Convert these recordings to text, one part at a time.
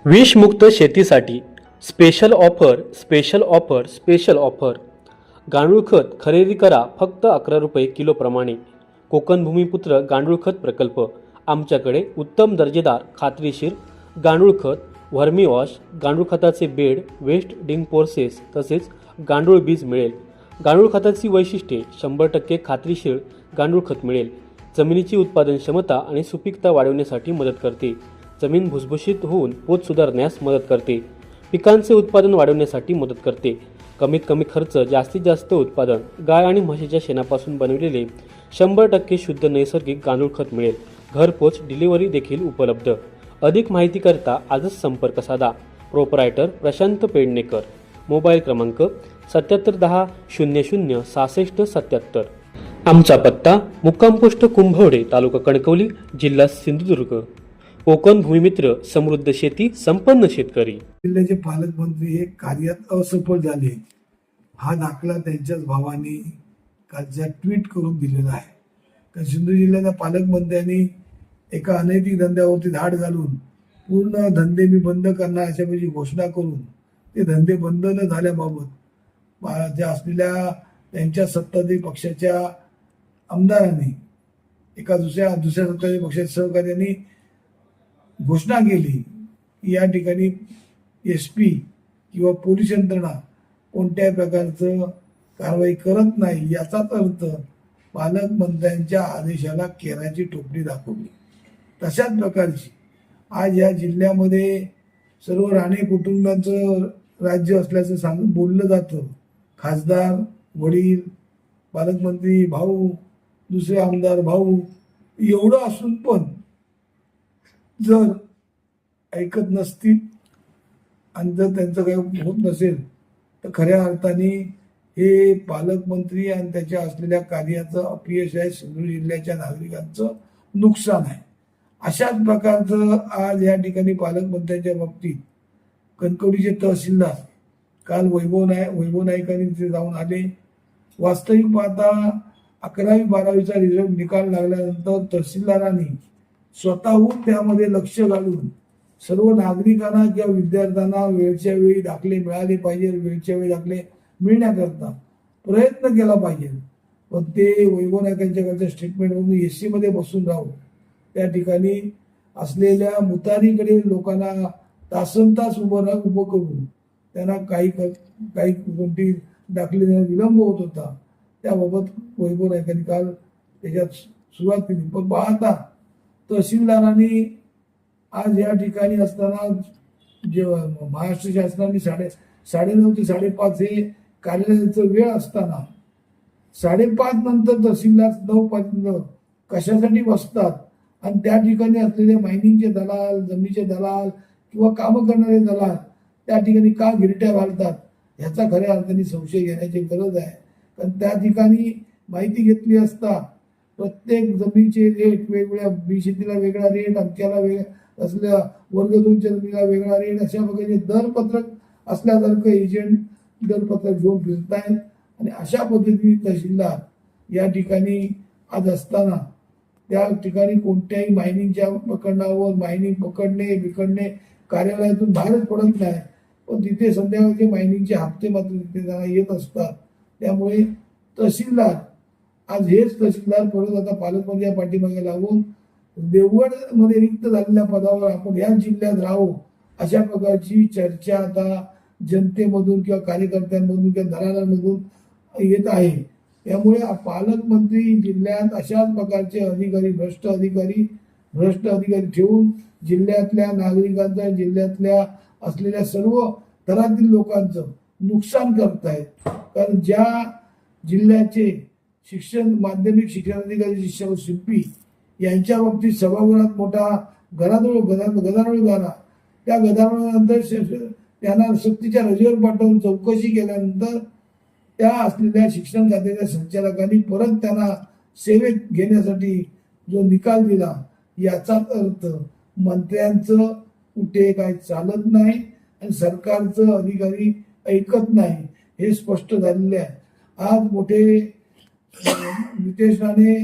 विषमुक्त शेतीसाठी special offer special offer special offer. गांडूळ खत खरेदी करा फक्त 11 रुपये किलोप्रमाणे. कोकण भूमिपुत्र गांडूळ खत प्रकल्प. आमच्याकडे उत्तम दर्जेदार खात्रीशीर गांडूळ खत, व्हर्मी वॉश, गांडूळ खताचे बेड, वेस्ट डिंग प्रोसेस तसेच गांडूळ बीज मिळेल. गांडूळ खताची वैशिष्ट्ये: 100% खात्रीशीर गांडूळ खत मिळेल. जमिनीची उत्पादन क्षमता आणि सुपीकता वाढवण्यासाठी मदत करते. जमीन भुसभुशीत होऊन पोत सुधारण्यास मदत करते. पिकांचे उत्पादन वाढवण्यासाठी मदत करते. कमीत कमी खर्च जास्तीत जास्त उत्पादन. गाय आणि म्हशीच्या शेणापासून बनविलेले 100% शुद्ध नैसर्गिक गांडूळ खत मिळेल. घरपोच डिलिव्हरी देखील उपलब्ध. अधिक माहितीकरता आजच संपर्क साधा. प्रोप्रायटर प्रशांत पेडणेकर. मोबाईल क्रमांक 7710 00 66 77. आमचा पत्ता मुक्काम पोस्ट कुंभवडे, तालुका कणकवली, जिल्हा सिंधुदुर्ग. कोकण भूमिमित्र समृद्ध शेती संपन्न शेतकरी. जिल्ह्याचे पालकमंत्री हे कार्यात असफल झाले हा दाखला त्यांच्याच भावाने कालच्या ट्विट करून दिलेला आहे. कारण सिंधू जिल्ह्याच्या पालकमंत्र्यांनी एका अनैतिक धंद्यावरती धाड घालून पूर्ण धंदे मी बंद करणार अशापैकी घोषणा करून ते धंदे बंद न झाल्याबाबत ज्या असलेल्या त्यांच्या सत्ताधारी पक्षाच्या आमदारांनी एका दुसऱ्या सत्ताधारी पक्षाच्या सहकार्याने घोषणा केली की या ठिकाणी SP किंवा पोलीस यंत्रणा कोणत्याही प्रकारचं कारवाई करत नाही. याचाच अर्थ पालकमंत्र्यांच्या आदेशाला केराची टोपली दाखवली. तशाच प्रकारची आज या जिल्ह्यामध्ये सर्व राणे कुटुंबाचं राज्य असल्याचं बोललं जातं. खासदार, वडील, पालकमंत्री भाऊ, दुसरे आमदार भाऊ, एवढं असून पण जर ऐकत नसतील आणि जर त्यांचं काही होत नसेल तर खऱ्या अर्थाने हे पालकमंत्री आणि त्याच्या असलेल्या कार्याचं अपयश आहे. सिंधू जिल्ह्याच्या नागरिकांचं नुकसान आहे. अशाच प्रकारचं आज या ठिकाणी पालकमंत्र्यांच्या बाबतीत कणकवलीचे तहसीलदार काल वैभव नाईकांनी तिथे जाऊन आले. वास्तविक पाहता 11वी 12वीचा रिझल्ट निकाल लागल्यानंतर तहसीलदारांनी स्वतःहून त्यामध्ये लक्ष घालून सर्व नागरिकांना किंवा विद्यार्थ्यांना वेळच्या वेळी दाखले मिळाले पाहिजे, वेळच्या वेळी दाखले मिळण्याकरता प्रयत्न केला पाहिजे. पण ते वैभव नाईकांच्या स्टेटमेंटवरून AC मध्ये बसून राहून त्या ठिकाणी असलेल्या मुतारीकडे लोकांना तासनतास उभं करून त्यांना काही कोणती दाखले देण्यास विलंब होत होता. त्याबाबत वैभव नाईकांनी काल त्याच्यात सुरुवात केली. पण पाहता तहसीलदारांनी आज या ठिकाणी असताना जे महाराष्ट्र शासनाने 9:30 ते 5:30 हे कार्यालयाचं वेळ असताना 5:30 नंतर तहसीलदार 9 पर्यंत कशासाठी बसतात आणि त्या ठिकाणी असलेले मायनिंगचे दलाल, जमिनीचे दलाल किंवा कामं करणारे दलाल त्या ठिकाणी का गिरट्या घालतात ह्याचा खऱ्या अर्थाने संशय घेण्याची गरज आहे. कारण त्या ठिकाणी माहिती घेतली असता प्रत्येक जमिनीचे रेट वेगवेगळ्या, शेतीला वेगळा रेट, अमक्याला वेगळा असल्या, वर्ग 2च्या जमिनीला वेगळा रेट, अशा प्रकारचे दरपत्रक असल्यासारखं एजंट दरपत्रक घेऊन फिरतायत. आणि अशा पद्धतीने तहसीलदार या ठिकाणी आज असताना त्या ठिकाणी कोणत्याही मायनिंगच्या प्रकरणावर मायनिंग बिकडणे कार्यालयातून बाहेरच पडत नाही. पण तिथे संध्याकाळचे मायनिंगचे हप्ते मात्र तिथे त्यांना येत असतात. त्यामुळे तहसीलदार आज हेच तहसीलदार परत आता पालकमंत्री पाठीमागे लागून देवगड मध्ये रिक्त झालेल्या पदावर आपण या जिल्ह्यात राहू अशा प्रकारची चर्चा आता जनतेमधून किंवा कार्यकर्त्यांमधून किंवा दलालांमधून येत आहे. त्यामुळे पालकमंत्री जिल्ह्यात अशाच प्रकारचे अधिकारी भ्रष्ट अधिकारी ठेवून जिल्ह्यातल्या नागरिकांचा, जिल्ह्यातल्या असलेल्या सर्व थरातील लोकांचं नुकसान करत आहेत. कारण ज्या जिल्ह्याचे माध्यमिक शिक्षण अधिकारी शिंपी यांच्या बाबतीत सभागृहात मोठा गदारोळ झाला. त्या गदारोळानंतर त्यांना सक्तीच्या रजेवर पाठवून चौकशी केल्यानंतर त्या असलेल्या शिक्षण खात्याच्या संचालकांनी परत त्यांना सेवेत घेण्यासाठी जो निकाल दिला याचाच अर्थ मंत्र्यांचं कुठे काही चालत नाही आणि सरकारचं अधिकारी ऐकत नाही हे स्पष्ट झालेले आहे. आज मोठे नितेश राणे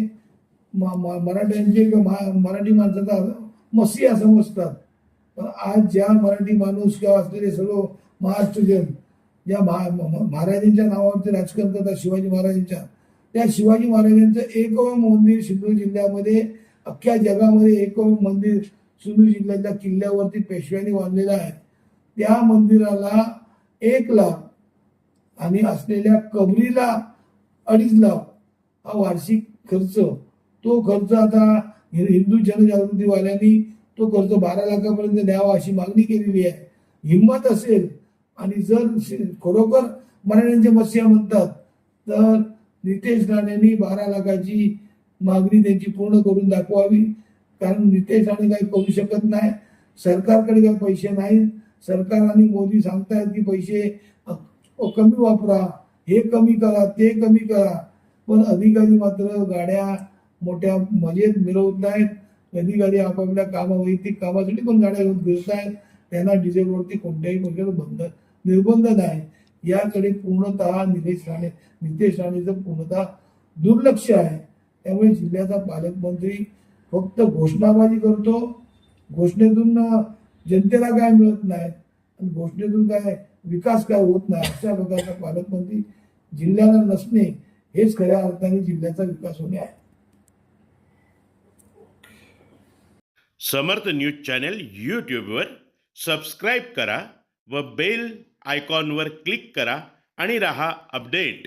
मराठ्यांचे किंवा मराठी माणसाचा मसिया समजतात पण आज ज्या मराठी माणूस किंवा असलेले सर्व महाराष्ट्रजन ज्या महाराजांच्या नावावरती राजकारण करतात, शिवाजी महाराजांच्या, त्या शिवाजी महाराजांचं एकमेव मंदिर सिंधुदुर्ग जिल्ह्यामध्ये, अख्ख्या जगामध्ये एकमेव मंदिर सिंधुदुर्ग जिल्ह्याच्या किल्ल्यावरती पेशव्यांनी बांधलेलं आहे. त्या मंदिराला 1 लाख आणि असलेल्या कबरीला 2.5 लाख हा वार्षिक खर्च. तो खर्च आता हिंदू जनजागृतीवाल्यांनी तो खर्च 12 लाखापर्यंत द्यावा अशी मागणी केलेली आहे. हिंमत असेल आणि जर खरोखर मराठ्यांचे मत्स्या म्हणतात तर नितेश राणेंनी 12 लाखाची मागणी त्यांची पूर्ण करून दाखवावी. कारण नितेश राणे काही करू शकत नाही, सरकारकडे काही पैसे नाहीत. सरकार आणि मोदी सांगतायत की पैसे कमी वापरा, हे कमी करा, ते कमी करा, पण अधिकारी मात्र गाड्या मोठ्या मजेत मिरवत नाहीत. अधिकारी आपापल्या वैयक्तिक कामासाठी पण गाड्या घेऊन फिरत आहेत. त्यांना डिझेलवरती कोणत्याही प्रकारचं निर्बंध नाही. याकडे पूर्णतः नितेश राणेचं पूर्णतः दुर्लक्ष आहे. त्यामुळे जिल्ह्याचा पालकमंत्री फक्त घोषणाबाजी करतो, घोषणेतून जनतेला काय मिळत नाही आणि घोषणेतून काय विकास काय होत नाही, अशा प्रकारचा पालकमंत्री जिल्ह्याला नसणे हेच खऱ्या अर्थाने जिल्ह्याचा विकास होणे आहे. समर्थ न्यूज चॅनल यूट्यूबवर सबस्क्राईब करा व बेल आयकॉनवर क्लिक करा आणि रहा अपडेट.